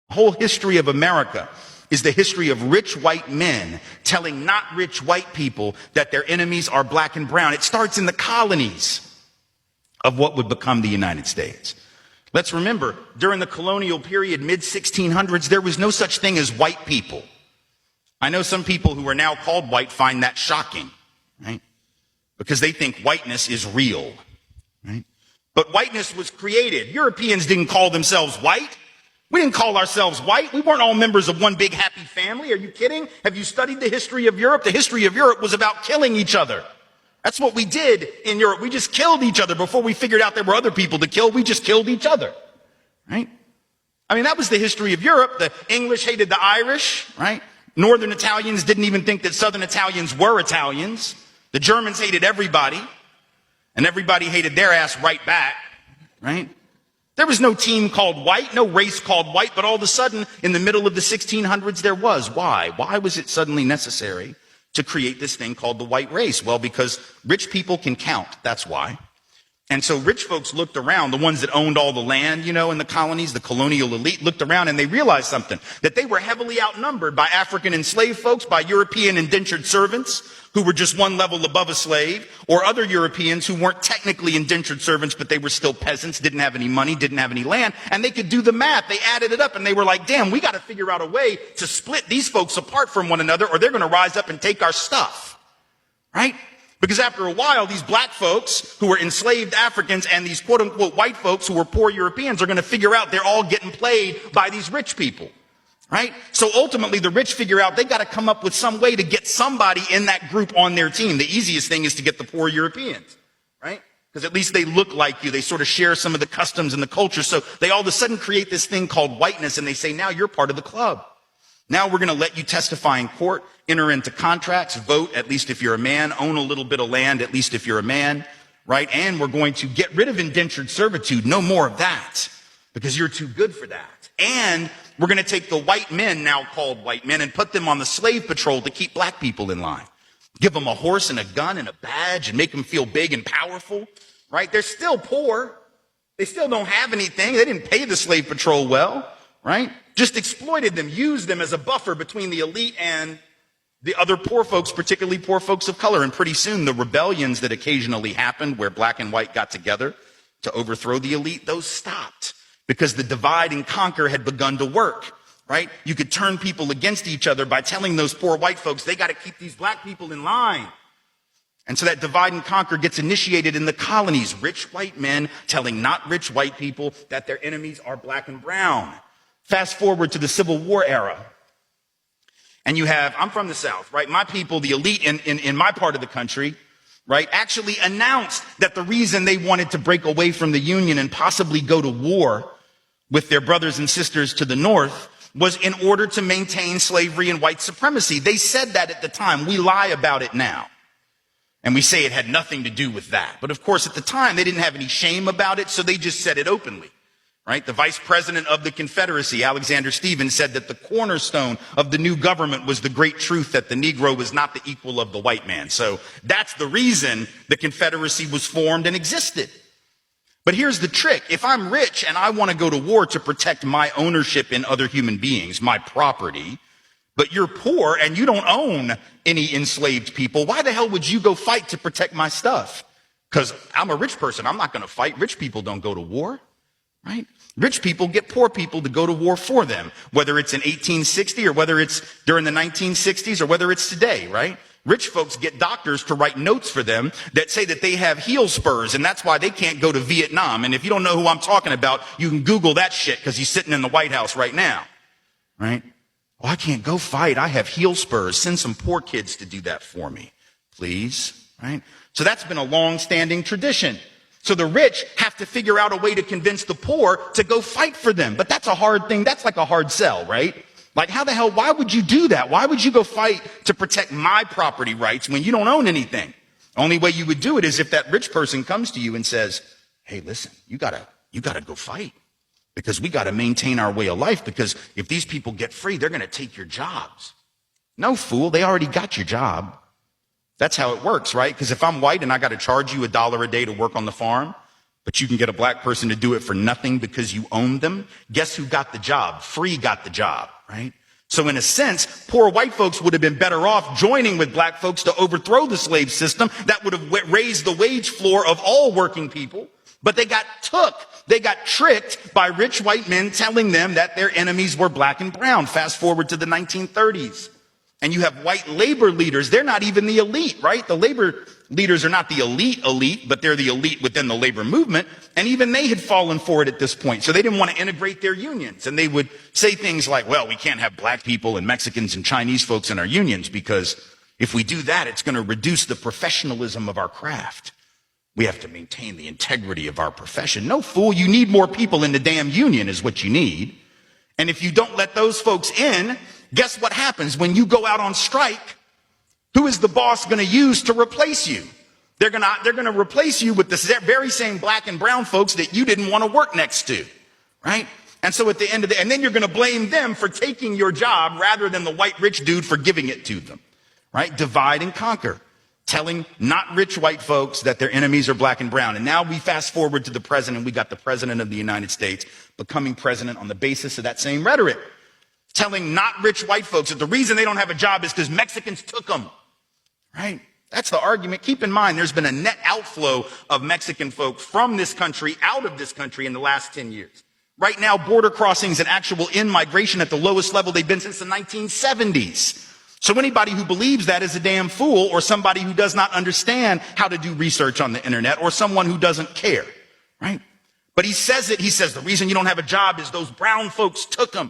The whole history of America is the history of rich white men telling not rich white people that their enemies are black and brown. It starts in the colonies of what would become the United States. Let's remember, during the colonial period, mid-1600s, there was no such thing as white people. I know some people who are now called white find that shocking, right? Because they think whiteness is real, right? But whiteness was created. Europeans didn't call themselves white. We didn't call ourselves white. We weren't all members of one big happy family. Are you kidding? Have you studied the history of Europe? The history of Europe was about killing each other. That's what we did in Europe. We just killed each other before we figured out there were other people to kill. We just killed each other, right? I mean, that was the history of Europe. The English hated the Irish, right? Northern Italians didn't even think that Southern Italians were Italians. The Germans hated everybody, and everybody hated their ass right back, right? There was no team called white, no race called white, but all of a sudden, in the middle of the 1600s, there was. Why? Why was it suddenly necessary to create this thing called the white race? Well, because rich people can count. That's why. And so rich folks looked around, the ones that owned all the land, in the colonies, the colonial elite looked around and they realized something, that they were heavily outnumbered by African enslaved folks, by European indentured servants who were just one level above a slave, or other Europeans who weren't technically indentured servants, but they were still peasants, didn't have any money, didn't have any land, and they could do the math. They added it up and they were like, damn, we got to figure out a way to split these folks apart from one another or they're going to rise up and take our stuff, right? Because after a while, these black folks who were enslaved Africans and these quote unquote white folks who were poor Europeans are going to figure out they're all getting played by these rich people, right? So ultimately the rich figure out they got to come up with some way to get somebody in that group on their team. The easiest thing is to get the poor Europeans, right? Because at least they look like you. They sort of share some of the customs and the culture. So they all of a sudden create this thing called whiteness and they say, now you're part of the club. Now we're going to let you testify in court, enter into contracts, vote, at least if you're a man, own a little bit of land, at least if you're a man, right? And we're going to get rid of indentured servitude. No more of that because you're too good for that. And we're going to take the white men, now called white men, and put them on the slave patrol to keep black people in line. Give them a horse and a gun and a badge and make them feel big and powerful, right? They're still poor. They still don't have anything. They didn't pay the slave patrol well, right? Just exploited them, used them as a buffer between the elite and the other poor folks, particularly poor folks of color. And pretty soon the rebellions that occasionally happened where black and white got together to overthrow the elite, those stopped because the divide and conquer had begun to work, right? You could turn people against each other by telling those poor white folks, they got to keep these black people in line. And so that divide and conquer gets initiated in the colonies. Rich white men telling not rich white people that their enemies are black and brown. Fast forward to the Civil War era. And you have, I'm from the South, right? My people, the elite in my part of the country, right, actually announced that the reason they wanted to break away from the Union and possibly go to war with their brothers and sisters to the North was in order to maintain slavery and white supremacy. They said that at the time. We lie about it now. And we say it had nothing to do with that. But of course, at the time, they didn't have any shame about it, so they just said it openly. Right? The vice president of the Confederacy, Alexander Stephens, said that the cornerstone of the new government was the great truth that the Negro was not the equal of the white man. So that's the reason the Confederacy was formed and existed. But here's the trick. If I'm rich and I want to go to war to protect my ownership in other human beings, my property, but you're poor and you don't own any enslaved people, why the hell would you go fight to protect my stuff? Because I'm a rich person. I'm not going to fight. Rich people don't go to war. Right? Rich people get poor people to go to war for them, whether it's in 1860 or whether it's during the 1960s or whether it's today, right? Rich folks get doctors to write notes for them that say that they have heel spurs and that's why they can't go to Vietnam. And if you don't know who I'm talking about, you can Google that shit because he's sitting in the White House right now, right? Oh, I can't go fight. I have heel spurs. Send some poor kids to do that for me, please, right? So that's been a long-standing tradition. So the rich have to figure out a way to convince the poor to go fight for them. But that's a hard thing. That's like a hard sell, right? Like how the hell, why would you do that? Why would you go fight to protect my property rights when you don't own anything? Only way you would do it is if that rich person comes to you and says, hey, listen, you gotta go fight because we gotta maintain our way of life because if these people get free, they're gonna take your jobs. No, fool, they already got your job. That's how it works, right? Because if I'm white and I got to charge you $1 a day to work on the farm, but you can get a black person to do it for nothing because you own them. Guess who got the job? Free got the job, right? So in a sense, poor white folks would have been better off joining with black folks to overthrow the slave system. That would have raised the wage floor of all working people. But they got tricked by rich white men telling them that their enemies were black and brown. Fast forward to the 1930s. And you have white labor leaders. They're not even the elite, right? The labor leaders are not the elite, but they're the elite within the labor movement. And even they had fallen for it at this point. So they didn't want to integrate their unions. And they would say things like, well, we can't have black people and Mexicans and Chinese folks in our unions because if we do that, it's going to reduce the professionalism of our craft. We have to maintain the integrity of our profession. No, fool, you need more people in the damn union is what you need. And if you don't let those folks in, guess what happens when you go out on strike? Who is the boss going to use to replace you? They're going to replace you with the very same black and brown folks that you didn't want to work next to, right? And so at the end of and then you're going to blame them for taking your job rather than the white rich dude for giving it to them, right? Divide and conquer. Telling not rich white folks that their enemies are black and brown. And now we fast forward to the president. We got the president of the United States becoming president on the basis of that same rhetoric. Telling not rich white folks that the reason they don't have a job is because Mexicans took them. Right? That's the argument. Keep in mind, there's been a net outflow of Mexican folks from this country, out of this country in the last 10 years. Right now, border crossings and actual in-migration at the lowest level they've been since the 1970s. So anybody who believes that is a damn fool, or somebody who does not understand how to do research on the internet, or someone who doesn't care, right? But he says the reason you don't have a job is those brown folks took them.